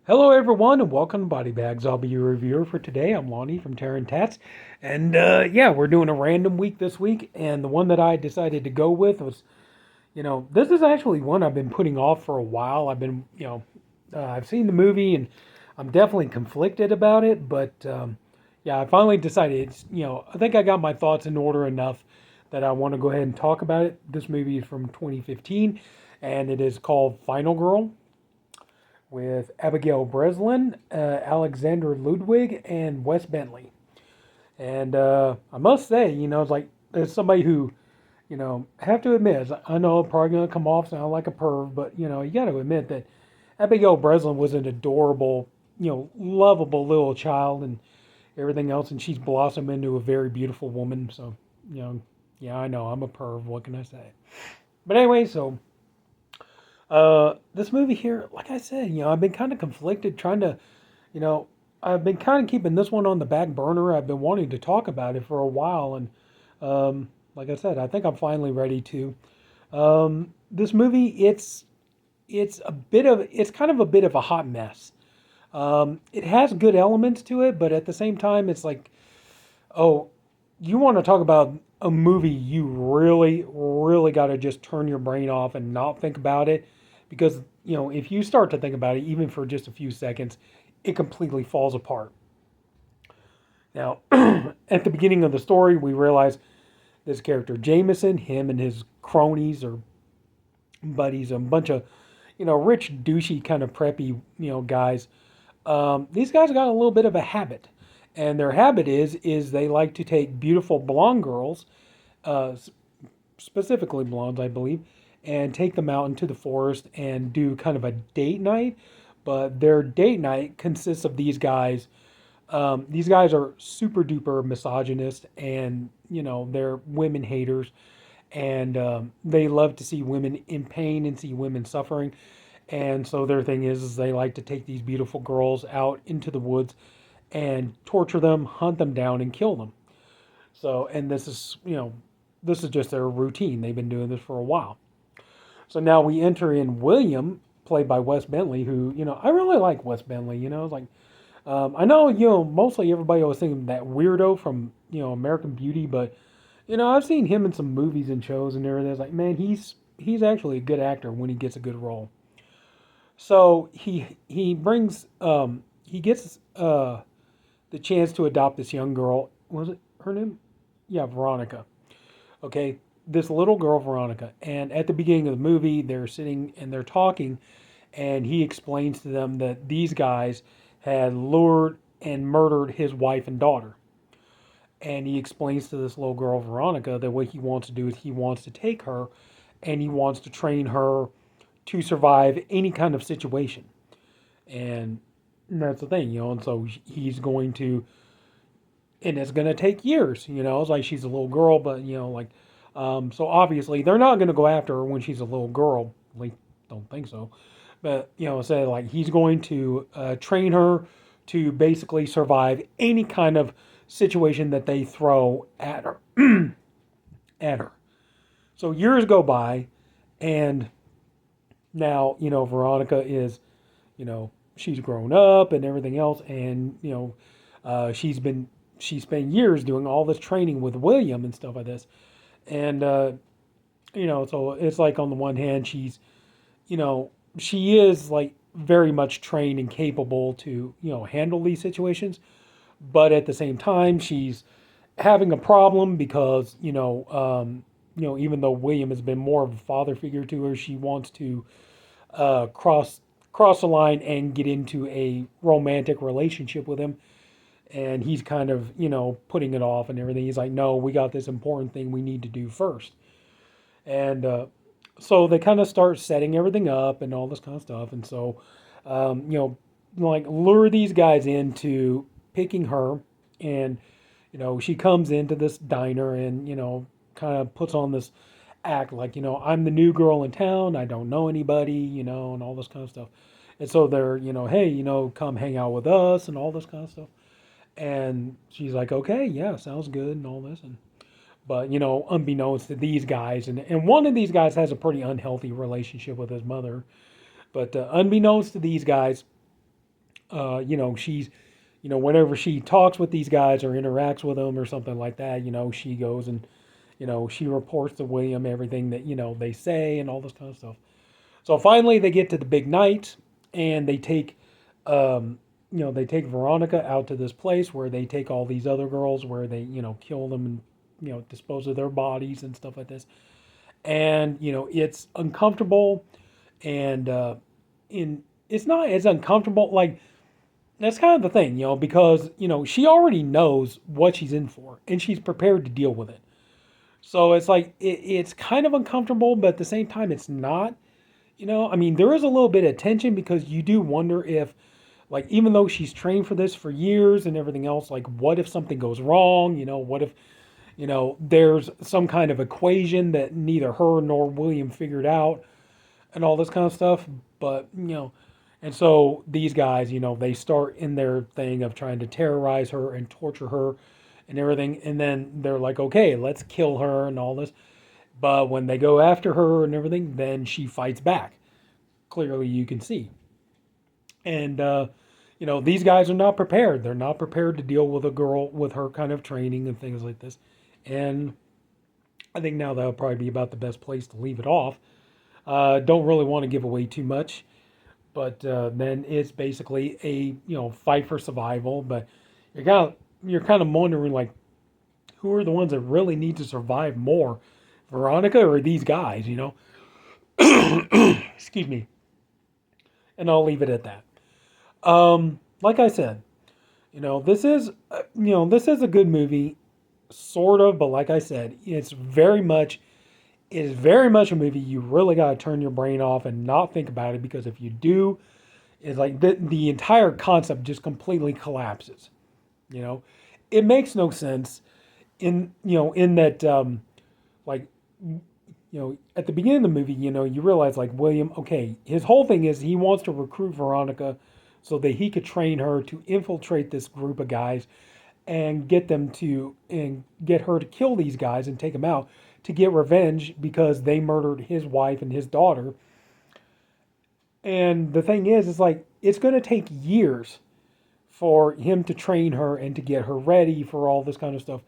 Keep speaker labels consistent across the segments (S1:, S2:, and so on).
S1: Hello, everyone, and welcome to BodyBags. I'll be your reviewer for today. I'm Lonnie from Tats, and yeah, we're doing a random week this week. And the one that I decided to go with was, this is actually one I've been putting off for a while. I've seen the movie, and I'm definitely conflicted about it. But yeah, I finally decided. I think I got my thoughts in order enough that I want to go ahead and talk about it. This movie is from 2015, and it is called Final Girl with Abigail Breslin, Alexander Ludwig, and Wes Bentley. And I must say, it's like as somebody who, have to admit, I know I'm probably gonna come off sound like a perv, but you got to admit that Abigail Breslin was an adorable, lovable little child and everything else, and she's blossomed into a very beautiful woman. So, yeah, I know I'm a perv. What can I say? But anyway, so this movie here, like I said, I've been kind of conflicted trying to, you know, I've been kind of keeping this one on the back burner. I've been wanting to talk about it for a while, and like I said, I think I'm finally ready to. This movie, it's kind of a bit of a hot mess. It has good elements to it, but at the same time, it's like, oh, you want to talk about a movie you really, really got to just turn your brain off and not think about it. Because, if you start to think about it, even for just a few seconds, it completely falls apart. Now, at the beginning of the story, we realize this character, Jameson, him and his cronies or buddies, a bunch of, rich, douchey, kind of preppy, guys. These guys got a little bit of a habit. And their habit is they like to take beautiful blonde girls, uh, specifically blondes, I believe, and take them out into the forest and do kind of a date night. But their date night consists of these guys. These guys are super duper misogynist, and they're women haters, and they love to see women in pain and see women suffering. And so their thing is they like to take these beautiful girls out into the woods and torture them, hunt them down, and kill them. So, and this is just their routine. They've been doing this for a while. So now we enter in William, played by Wes Bentley, who, I really like Wes Bentley. It's like, I know, mostly everybody always thinking that weirdo from, American Beauty, but, I've seen him in some movies and shows and everything. It's like, man, he's actually a good actor when he gets a good role. So he gets the chance to adopt this young girl. Was it her name? Yeah, Veronica. Okay, this little girl, Veronica. And at the beginning of the movie, they're sitting and they're talking, and he explains to them that these guys had lured and murdered his wife and daughter. And he explains to this little girl, Veronica, that what he wants to do is he wants to take her and he wants to train her to survive any kind of situation. And that's the thing, and so he's going to, and it's going to take years, it's like she's a little girl, but, so obviously they're not going to go after her when she's a little girl. At least, don't think so. But, say like he's going to train her to basically survive any kind of situation that they throw at her. At her. So years go by, and now, Veronica is, she's grown up and everything else, and she spent years doing all this training with William and stuff like this, and so it's like on the one hand you know, she is like very much trained and capable to handle these situations, but at the same time she's having a problem because even though William has been more of a father figure to her, she wants to cross the line and get into a romantic relationship with him, and he's kind of putting it off and everything. He's like, no, we got this important thing we need to do first. And so they kind of start setting everything up and all this kind of stuff. And so like lure these guys into picking her, and she comes into this diner and kind of puts on this act like, I'm the new girl in town, I don't know anybody, and all this kind of stuff. And so they're, hey, come hang out with us and all this kind of stuff. And she's like, okay, yeah, sounds good and all this. And but unbeknownst to these guys, and one of these guys has a pretty unhealthy relationship with his mother. But unbeknownst to these guys, She's, whenever she talks with these guys or interacts with them or something like that, she goes and, she reports to William everything that, they say and all this kind of stuff. So finally they get to the big night and um, they take Veronica out to this place where they take all these other girls where they, kill them and, dispose of their bodies and stuff like this. And, it's uncomfortable and, it's not as uncomfortable. Like, that's kind of the thing, because, she already knows what she's in for and she's prepared to deal with it. So it's like, it's kind of uncomfortable, but at the same time, it's not. I mean, there is a little bit of tension because you do wonder if, like, even though she's trained for this for years and everything else, like, what if something goes wrong? What if, there's some kind of equation that neither her nor William figured out and all this kind of stuff. But, and so these guys, they start in their thing of trying to terrorize her and torture her and everything. And then they're like, okay, let's kill her and all this. But when they go after her and everything, then she fights back. Clearly, you can see. And, these guys are not prepared. They're not prepared to deal with a girl with her kind of training and things like this. And I think now that'll probably be about the best place to leave it off. Don't really want to give away too much. But then it's basically a, fight for survival. But you're kind of wondering, like, who are the ones that really need to survive more? Veronica or these guys, Excuse me. And I'll leave it at that. Like I said, this is a good movie, sort of, but like I said, it is very much a movie you really got to turn your brain off and not think about it because if you do, it's like the entire concept just completely collapses. You know, it makes no sense in that like at the beginning of the movie, you realize like William, okay, his whole thing is he wants to recruit Veronica so that he could train her to infiltrate this group of guys and get her to kill these guys and take them out to get revenge because they murdered his wife and his daughter. And the thing is, it's like it's going to take years for him to train her and to get her ready for all this kind of stuff.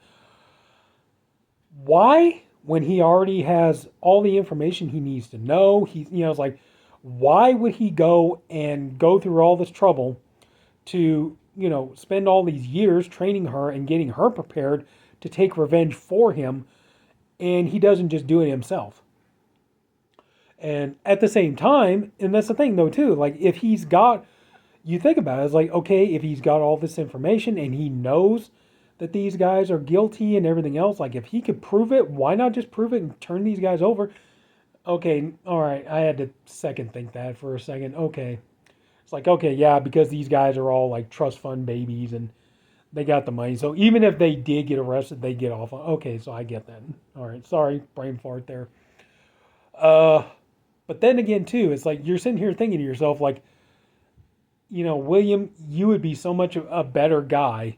S1: Why? When he already has all the information he needs to know, it's like, why would he go through all this trouble to, spend all these years training her and getting her prepared to take revenge for him, and he doesn't just do it himself? And at the same time, and that's the thing though too, like if you think about it, it's like, okay, if he's got all this information and he knows that these guys are guilty and everything else, like if he could prove it, why not just prove it and turn these guys over? Okay, all right, I had to second think that for a second. Okay. It's like, okay, yeah, because these guys are all like trust fund babies and they got the money. So even if they did get arrested, they get off. Okay, so I get that. All right, sorry, brain fart there. Uh, but then again, too, it's like you're sitting here thinking to yourself, like, William, you would be so much a better guy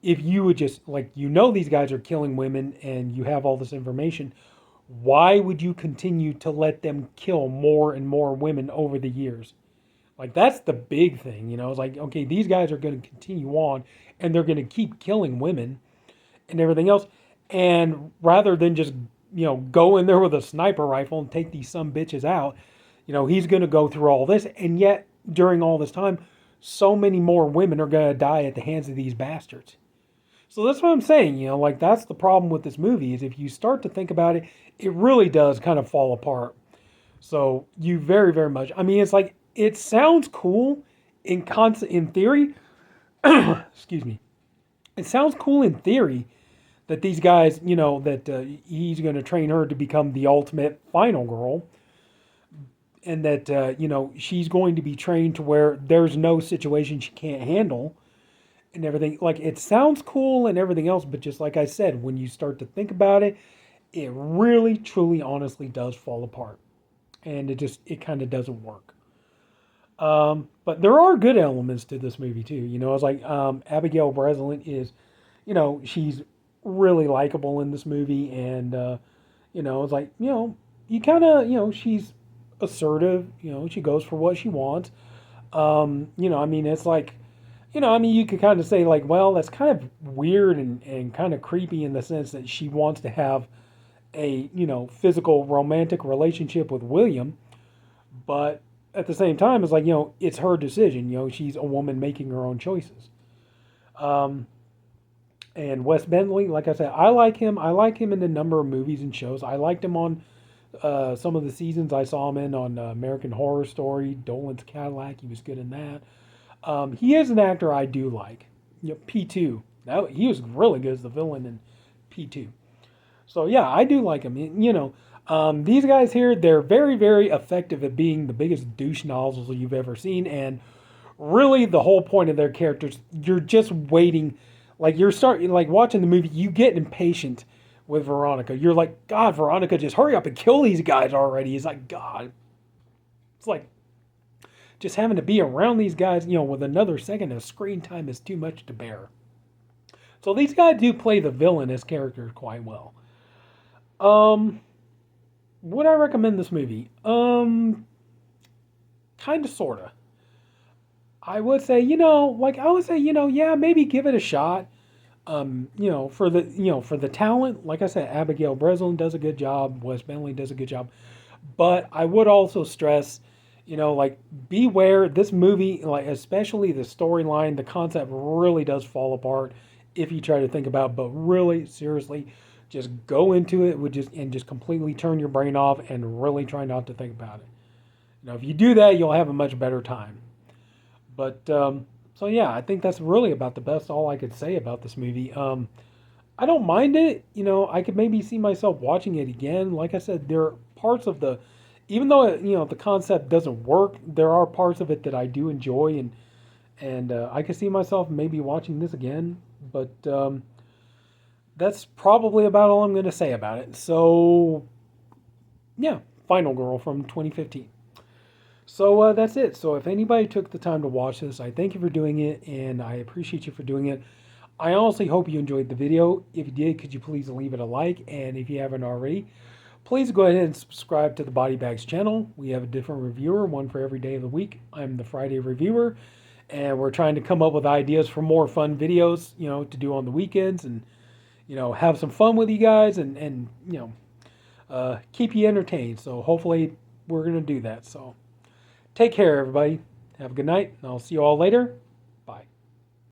S1: if you would just, like, these guys are killing women and you have all this information. Why would you continue to let them kill more and more women over the years? Like, that's the big thing, It's like, okay, these guys are going to continue on and they're going to keep killing women and everything else. And rather than just, go in there with a sniper rifle and take these some bitches out, he's going to go through all this. And yet, during all this time, so many more women are going to die at the hands of these bastards. So that's what I'm saying, like that's the problem with this movie is if you start to think about it, it really does kind of fall apart. So you very, very much, I mean, it's like, it sounds cool in theory. Excuse me. It sounds cool in theory that these guys, that he's going to train her to become the ultimate final girl. And that, she's going to be trained to where there's no situation she can't handle and everything. Like, it sounds cool and everything else, but just like I said, when you start to think about it, it really, truly, honestly does fall apart. And it kind of doesn't work. But there are good elements to this movie too. It's like Abigail Breslin is, she's really likable in this movie, and it's like you kind of she's assertive. She goes for what she wants. I mean, it's like I mean, you could kind of say, like, well, that's kind of weird and kind of creepy in the sense that she wants to have a, physical romantic relationship with William, but at the same time, it's like, it's her decision. She's a woman making her own choices. Um, and Wes Bentley, like I said, I like him. I like him in a number of movies and shows. I liked him on some of the seasons I saw him in on American Horror Story, Dolan's Cadillac. He was good in that. He is an actor I do like. P2. Now, he was really good as the villain in P2. So yeah, I do like him. These guys here, they're very, very effective at being the biggest douche nozzles you've ever seen. And really, the whole point of their characters, you're just waiting. Like you're starting, like watching the movie, you get impatient with Veronica. You're like, God, Veronica, just hurry up and kill these guys already. It's like, God. It's like just having to be around these guys, with another second of screen time is too much to bear. So these guys do play the villain as characters quite well. Would I recommend this movie? Kind of, sorta. I would say, yeah, maybe give it a shot. For the talent, like I said, Abigail Breslin does a good job. Wes Bentley does a good job. But I would also stress, beware this movie, like especially the storyline, the concept really does fall apart if you try to think about it. But really, seriously, just go into it with just completely turn your brain off and really try not to think about it. If you do that, you'll have a much better time. But so yeah, I think that's really about the best all I could say about this movie. I don't mind it. I could maybe see myself watching it again. Like I said, there are parts of even though the concept doesn't work, there are parts of it that I do enjoy, and I could see myself maybe watching this again. But that's probably about all I'm going to say about it. So yeah, Final Girl from 2015. So that's it. So if anybody took the time to watch this, I thank you for doing it, and I appreciate you for doing it. I honestly hope you enjoyed the video. If you did, could you please leave it a like? And if you haven't already, please go ahead and subscribe to the BodyBags channel. We have a different reviewer, one for every day of the week. I'm the Friday reviewer, and we're trying to come up with ideas for more fun videos, to do on the weekends, and have some fun with you guys, and keep you entertained. So hopefully we're gonna do that. So take care, everybody. Have a good night, and I'll see you all later. Bye.